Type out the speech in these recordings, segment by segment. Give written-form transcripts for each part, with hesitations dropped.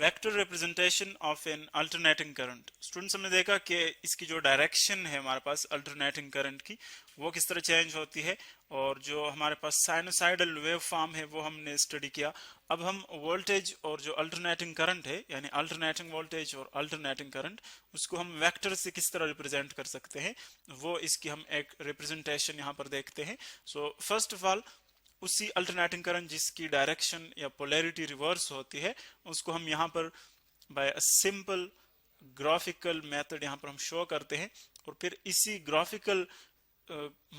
Vector representation of N alternating current. Students, हमने देखा कि इसकी जो डायरेक्शन है हमारे पास अल्टरनेटिंग करंट की, वो किस तरह चेंज होती है, और जो हमारे पास साइनोसाइडल वेव फॉर्म है वो हमने स्टडी किया। अब हम वोल्टेज और जो अल्टरनेटिंग करंट है, यानी अल्टरनेटिंग वोल्टेज और अल्टरनेटिंग करंट, उसको हम वेक्टर से किस तरह रिप्रेजेंट कर सकते हैं, वो इसकी हम एक रिप्रेजेंटेशन यहाँ पर देखते हैं। सो फर्स्ट ऑफ ऑल, उसी अल्टरनेटिंग करंट जिसकी डायरेक्शन या पोलैरिटी रिवर्स होती है, उसको हम यहाँ पर by a simple graphical method यहाँ पर हम शो करते हैं, और फिर इसी ग्राफिकल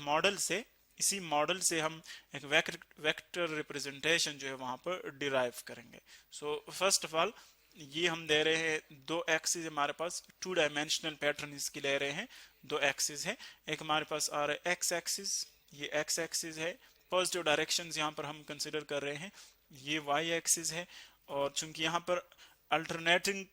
मॉडल से हम एक वेक्टर रिप्रेजेंटेशन जो है वहां पर डिराइव करेंगे। सो फर्स्ट ऑफ ऑल, ये हम दे रहे हैं दो एक्सिस हमारे पास, टू डायमेंशनल पैटर्न इसकी ले रहे हैं। दो एक्सिस है, एक हमारे पास आ रहा है एक्स एक्सिस, ये एक्स एक्सिस है। पॉजिटिव डायरेक्शंस यहाँ पर हम कंसिडर कर रहे हैं, ये वाई एक्सिस है। और चूंकि यहाँ पर अल्टरनेटिंग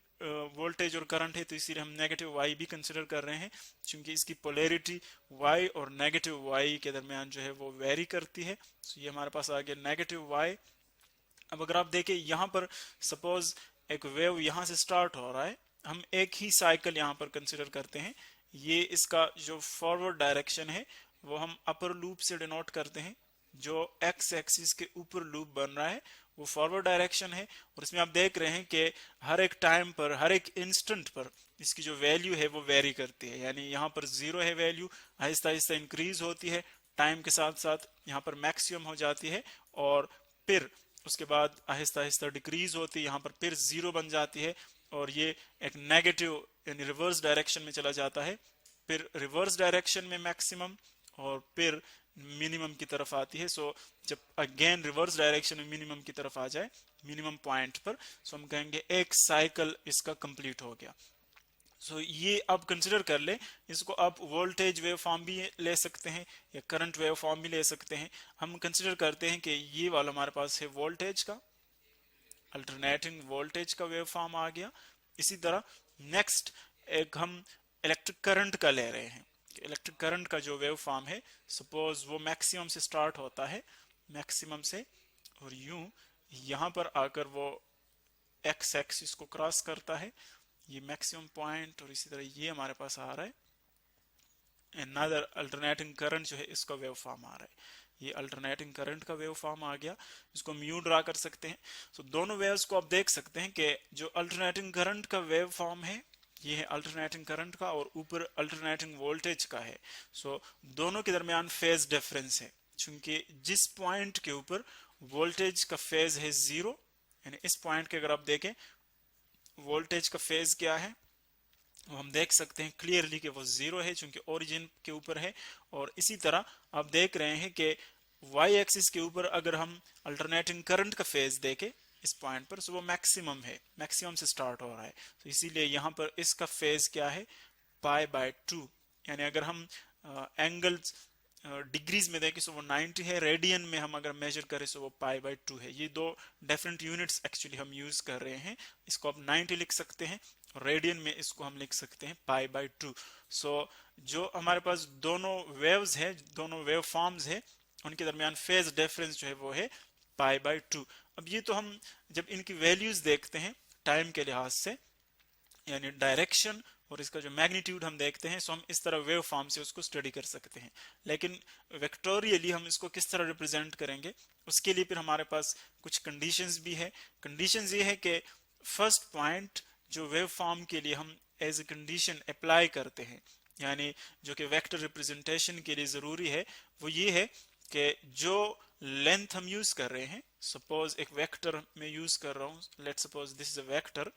वोल्टेज और करंट है, तो इसीलिए हम नेगेटिव वाई भी कंसिडर कर रहे हैं, क्योंकि इसकी पोलैरिटी वाई और नेगेटिव वाई के दरमियान जो है वो वेरी करती है। तो ये हमारे पास आ गया नेगेटिव वाई। अब अगर आप देखें यहाँ पर, सपोज एक वेव यहाँ से स्टार्ट हो रहा है, हम एक ही साइकिल यहाँ पर कंसिडर करते हैं। ये इसका जो फॉरवर्ड डायरेक्शन है वो हम अपर लूप से डिनोट करते हैं। जो एक्स एक्सिस के ऊपर लूप बन रहा है वो फॉरवर्ड डायरेक्शन है, और इसमें आप देख रहे हैं कि हर एक टाइम पर, हर एक इंस्टेंट पर इसकी जो वैल्यू है वो वेरी करती है। यानी यहाँ पर जीरो है वैल्यू, आहिस्ता आहिस्ता इंक्रीज होती है टाइम के साथ साथ, यहाँ पर मैक्सिमम हो जाती है, और फिर उसके बाद आहिस्ता आहिस्ता डिक्रीज होती है, यहाँ पर फिर जीरो बन जाती है, और ये एक नेगेटिव यानी रिवर्स डायरेक्शन में चला जाता है। फिर रिवर्स डायरेक्शन में मैक्सिमम, और फिर मिनिमम की तरफ आती है। सो जब अगेन रिवर्स डायरेक्शन में मिनिमम की तरफ आ जाए, मिनिमम पॉइंट पर, सो हम कहेंगे एक साइकिल इसका कंप्लीट हो गया। सो ये आप कंसिडर कर ले, इसको आप वोल्टेज वेव फॉर्म भी ले सकते हैं या करंट वेव फॉर्म भी ले सकते हैं। हम कंसिडर करते हैं कि ये वाला हमारे पास है वोल्टेज का, अल्टरनेटिंग वोल्टेज का वेव फॉर्म आ गया। इसी तरह नेक्स्ट एक हम इलेक्ट्रिक करंट का ले रहे हैं। इलेक्ट्रिक करंट का जो वेव फॉर्म है, सपोज वो मैक्सिमम से स्टार्ट होता है, मैक्सिमम से, और यूं यहां पर आकर वो एक्स एक्सिस को क्रॉस करता है, ये मैक्सिमम पॉइंट, और इसी तरह ये हमारे पास आ रहा है अनदर अल्टरनेटिंग करंट जो है इसका वेव फॉर्म आ रहा है। ये अल्टरनेटिंग करंट का वेव फॉर्म आ गया, इसको हम यूं ड्रा कर सकते हैं। सो दोनों वेव्स को आप देख सकते हैं कि जो अल्टरनेटिंग करंट का वेव फॉर्म है, ये है अल्टरनेटिंग करंट का, और ऊपर अल्टरनेटिंग वोल्टेज का है। सो दोनों के दरमियान फेज डिफरेंस है, क्योंकि जिस पॉइंट के ऊपर वोल्टेज का फेज है जीरो, यानी इस पॉइंट के अगर आप देखें वोल्टेज का फेज क्या है, वो हम देख सकते हैं क्लियरली कि वो जीरो है, क्योंकि ओरिजिन के ऊपर है। और इसी तरह आप देख रहे हैं कि वाई एक्सिस के ऊपर अगर हम अल्टरनेटिंग करंट का फेज देखें इस पॉइंट पर, सो वो मैक्सिमम है, मैक्सिमम से स्टार्ट हो रहा है। तो इसीलिए यहाँ पर इसका फेज क्या है, पाई बाय 2। यानी अगर हम एंगल डिग्रीज में देखें सो वो 90 है, रेडियन में हम अगर मेजर करें सो वो पाई बाय 2 है। ये दो डिफरेंट यूनिट्स एक्चुअली हम यूज कर रहे हैं। इसको आप 90 लिख सकते हैं, रेडियन में इसको हम लिख सकते हैं पाई बाय 2। सो जो हमारे पास दोनों वेव्स है, दोनों वेव फॉर्म्स है, उनके दरमियान फेज डिफरेंस जो है वो है पाई बाय 2। अब ये तो हम जब इनकी वैल्यूज देखते हैं टाइम के लिहाज से, यानी डायरेक्शन और इसका जो मैग्नीट्यूड हम देखते हैं, सो हम इस तरह वेव फॉर्म से उसको स्टडी कर सकते हैं। लेकिन वेक्टोरियली हम इसको किस तरह रिप्रेजेंट करेंगे, उसके लिए फिर हमारे पास कुछ कंडीशंस भी है। कंडीशंस ये है कि फर्स्ट पॉइंट जो वेव फॉर्म के लिए हम एज ए कंडीशन अप्लाई करते हैं, यानी जो कि वेक्टर रिप्रेजेंटेशन के लिए जरूरी है, वो ये है कि जो लेंथ हम यूज कर रहे हैं, सपोज एक वेक्टर में यूज कर रहा हूं, let suppose this is a vector,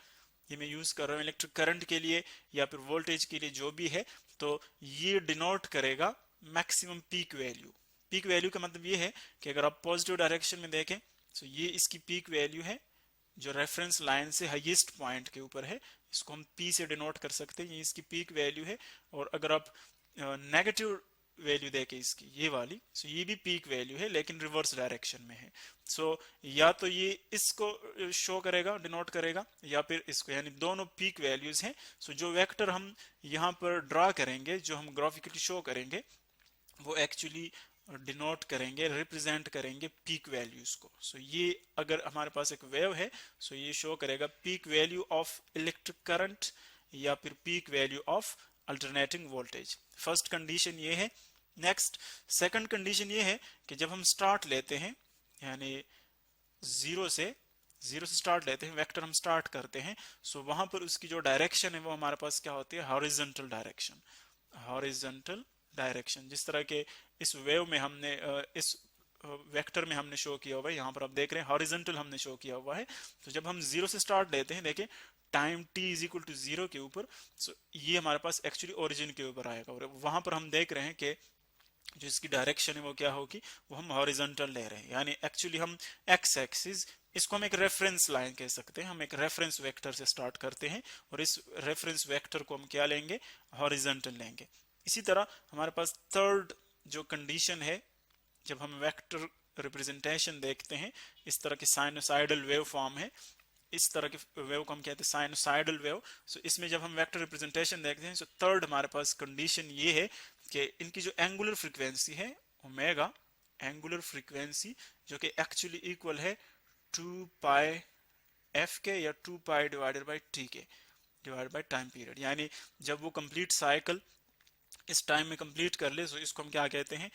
ये मैं यूज कर रहा हूँ इलेक्ट्रिक करंट के लिए या फिर वोल्टेज के लिए जो भी है, तो ये डिनोट करेगा maximum peak value. Peak value का मतलब ये है कि अगर आप पॉजिटिव डायरेक्शन में देखें तो ये इसकी पीक वैल्यू है, जो रेफरेंस लाइन से हाईएस्ट पॉइंट के ऊपर है, इसको हम पी से डिनोट कर सकते हैं, ये इसकी पीक वैल्यू है। और अगर आप नेगेटिव वैल्यू देके इसकी ये वाली, सो ये भी पीक वैल्यू है लेकिन रिवर्स डायरेक्शन में है। सो या तो ये इसको शो करेगा, डिनोट करेगा, या फिर इसको, यानी दोनों पीक वैल्यूज हैं। सो जो वेक्टर हम यहाँ पर ड्रा करेंगे, जो हम ग्राफिकली शो करेंगे, वो एक्चुअली डिनोट करेंगे, रिप्रेजेंट करेंगे पीक वैल्यूज को। सो ये अगर हमारे पास एक वेव है, सो ये शो करेगा peak value of electric current या फिर peak value of alternating voltage. First condition ये है। नेक्स्ट सेकंड कंडीशन ये है कि जब हम स्टार्ट लेते हैं, यानी जीरो से स्टार्ट लेते हैं, वेक्टर हम स्टार्ट करते हैं, सो वहां पर उसकी जो डायरेक्शन है वो हमारे पास क्या होती है, हॉरिजॉन्टल डायरेक्शन। हॉरिजॉन्टल डायरेक्शन जिस तरह के इस वेव में हमने इस वेक्टर में हमने शो किया हुआ है, यहाँ पर आप देख रहे हैं हॉरिजॉन्टल हमने शो किया हुआ है। तो जब हम जीरो से स्टार्ट लेते हैं, देखिए time t is equal to zero के ऊपर, सो ये हमारे पास एक्चुअली ओरिजिन के ऊपर आएगा, और वहां पर हम देख रहे हैं कि जो इसकी डायरेक्शन है वो क्या होगी, वो हम हॉरिजॉन्टल ले रहे हैं। यानी एक्चुअली हम एक्स एक्सिस, इसको हम एक रेफरेंस लाइन कह सकते हैं, हम एक रेफरेंस वेक्टर से स्टार्ट करते हैं और इस रेफरेंस वेक्टर को हम क्या लेंगे, हॉरिजॉन्टल लेंगे। इसी तरह हमारे पास थर्ड जो कंडीशन है, जब हम वेक्टर रिप्रेजेंटेशन देखते हैं, इस तरह की साइनोसाइडल वेव फॉर्म है, इस तरह के वेव को हम कहते हैं साइनोसाइडल वेव। सो इसमें जब हम वेक्टर रिप्रेजेंटेशन देखते हैं, सो थर्ड हमारे पास कंडीशन ये है कि इनकी जो एंगुलर फ्रीक्वेंसी है ओमेगा, एंगुलर फ्रीक्वेंसी जो कि एक्चुअली इक्वल है 2 पाई एफ के या 2 पाई डिवाइडेड बाई टी के डिवाइडेड बाई टाइम पीरियड। यानी जब वो कंप्लीट साइकिल इस टाइम में कंप्लीट कर ले, सो इसको हम क्या कहते हैं,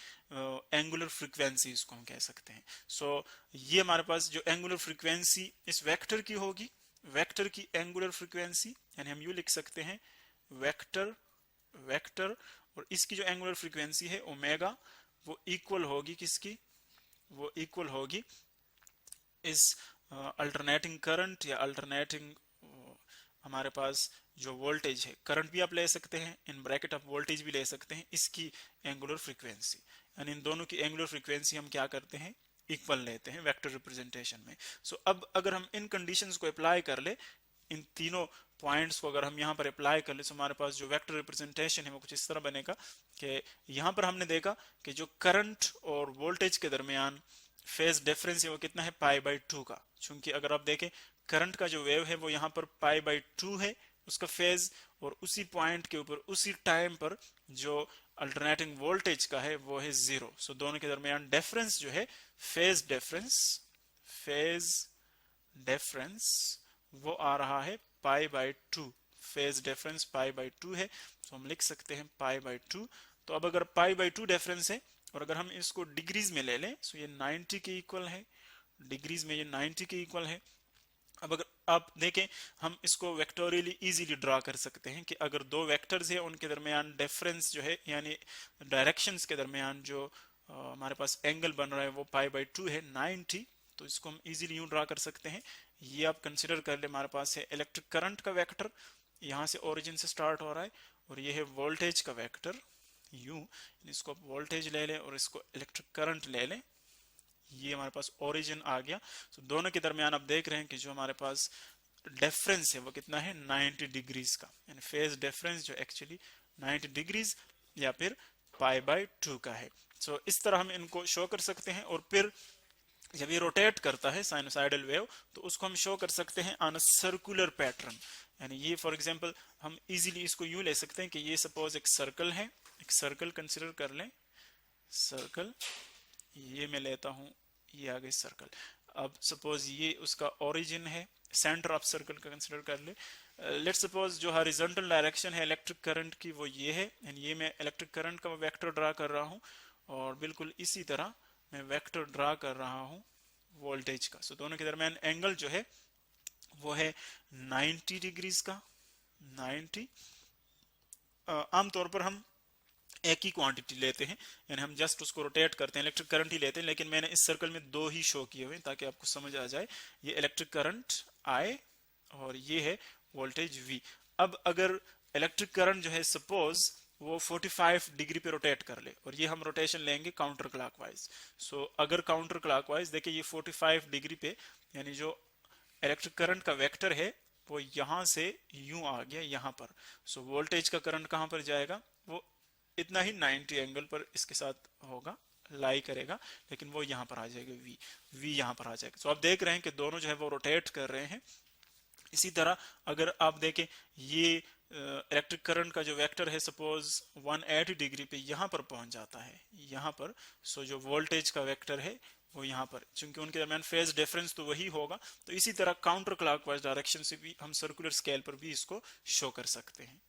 एंगुलर फ्रीक्वेंसी इसको हम कह सकते हैं। सो ये हमारे पास जो एंगुलर फ्रीक्वेंसी इस वेक्टर की होगी, वेक्टर की एंगुलर फ्रीक्वेंसी, यानी हम यू लिख सकते हैं वेक्टर वेक्टर और इसकी जो एंगुलर फ्रीक्वेंसी है ओमेगा, वो इक्वल होगी किसकी, वो इक्वल होगी इस अल्टरनेटिंग करंट या अल्टरनेटिंग हमारे पास जो वोल्टेज है, करंट भी आप ले सकते हैं, इन ब्रैकेट आप वोल्टेज भी ले सकते हैं, इसकी एंगुलर फ्रीक्वेंसी। यानी इन दोनों की एंगुलर फ्रीक्वेंसी हम क्या करते हैं, इक्वल लेते हैं वेक्टर रिप्रेजेंटेशन में। सो अब अगर हम इन कंडीशंस को अप्लाई कर ले, इन तीनों पॉइंट्स को अगर हम यहाँ पर अप्लाई कर ले, तो हमारे पास जो वेक्टर रिप्रेजेंटेशन है वो कुछ इस तरह बनेगा कि यहाँ पर हमने देखा कि जो करंट और वोल्टेज के दरमियान फेज डिफरेंस है वो कितना है, पाई बाई 2 का। चूंकि अगर आप देखें करंट का जो वेव है वो यहाँ पर पाई बाई 2 है उसका फेज, और उसी पॉइंट के ऊपर उसी टाइम पर जो अल्टरनेटिंग वोल्टेज का है वो है जीरो। सो दोनों के दरमियान डिफरेंस जो है, फेज डिफरेंस वो आ रहा है pi by 2। Phase difference pi by 2 है, तो हम लिख सकते हैं पाई बाई 2। तो अब अगर पाई बाई 2 डिफरेंस है और अगर हम इसको डिग्रीज में ले लें, सो ये 90 के इक्वल है, डिग्रीज में ये 90 के इक्वल है। अब अगर आप देखें, हम इसको वेक्टोरियली इजीली ड्रा कर सकते हैं कि अगर दो वेक्टर्स हैं उनके दरमियान डिफरेंस जो है, यानी डायरेक्शंस के दरमियान जो हमारे पास एंगल बन रहा है वो पाई बाई 2 है 90। तो इसको हम इजीली यूं ड्रा कर सकते हैं। ये आप कंसिडर कर ले, हमारे पास है इलेक्ट्रिक करंट का वेक्टर, यहाँ से ओरिजिन से स्टार्ट हो रहा है, और ये है वोल्टेज का वेक्टर यू। इसको आप वोल्टेज ले लें और इसको इलेक्ट्रिक करंट ले लें, ये हमारे पास ओरिजिन आ गया। तो दोनों के दरमियान आप देख रहे हैं कि जो हमारे पास डिफरेंस है वो कितना है, 90 डिग्रीज का, यानी फेज डिफरेंस जो एक्चुअली 90 डिग्रीज या फिर पाई बाई 2 का है। सो इस तरह हम इनको शो कर सकते हैं। और फिर जब ये रोटेट करता है साइनोसाइडल वेव, तो उसको हम शो कर सकते हैं ऑन अ सर्कुलर पैटर्न। यानी ये फॉर एग्जांपल हम इजीली इसको यूं ले सकते हैं कि ये सपोज एक सर्कल है, एक सर्कल कंसिडर कर लें, सर्कल ये मैं लेता हूं, ये आ गई सर्कल। अब सपोज ये उसका ओरिजिन है, सेंटर ऑफ सर्कल का कंसिडर कर ले। लेट्स सपोज जो हॉरिजॉन्टल डायरेक्शन है इलेक्ट्रिक करंट की वो ये है, एंड ये मैं इलेक्ट्रिक करंट का वेक्टर ड्रा कर रहा हूं, और बिल्कुल इसी तरह मैं वेक्टर ड्रा कर रहा हूं वोल्टेज का। सो दोनों के दरमियान एंगल जो है वो है 90 डिग्रीज का, 90। आमतौर पर हम एक ही क्वांटिटी लेते हैं, यानी हम जस्ट उसको रोटेट करते हैं, इलेक्ट्रिक करंट ही लेते हैं, लेकिन मैंने इस सर्कल में दो ही शो किए हुए हैं ताकि आपको समझ आ जाए। ये इलेक्ट्रिक करंट I और ये है वोल्टेज V। अब अगर इलेक्ट्रिक करंट जो है सपोज वो 45 डिग्री पे रोटेट कर ले, और ये हम रोटेशन लेंगे काउंटर क्लॉकवाइज। सो अगर काउंटर क्लॉकवाइज देखिए ये 45 डिग्री पे, यानी जो इलेक्ट्रिक करंट का वेक्टर है वो यहां से यूं आ गया यहाँ पर। सो वोल्टेज का करंट कहां पर जाएगा, वो इतना ही 90 एंगल पर इसके साथ होगा, लाई करेगा, लेकिन वो यहाँ पर आ जाएगा V यहाँ पर आ जाएगा। तो आप देख रहे हैं कि दोनों जो है वो रोटेट कर रहे हैं। इसी तरह अगर आप देखें ये इलेक्ट्रिक करंट का जो वेक्टर है सपोज 180 डिग्री पे यहाँ पर पहुंच जाता है यहाँ पर, सो जो वोल्टेज का वेक्टर है वो यहाँ पर, चूंकि उनके दरमियान फेज डिफरेंस तो वही होगा, तो इसी तरह काउंटर क्लॉकवाइज डायरेक्शन से भी हम सर्कुलर स्केल पर भी इसको शो कर सकते हैं।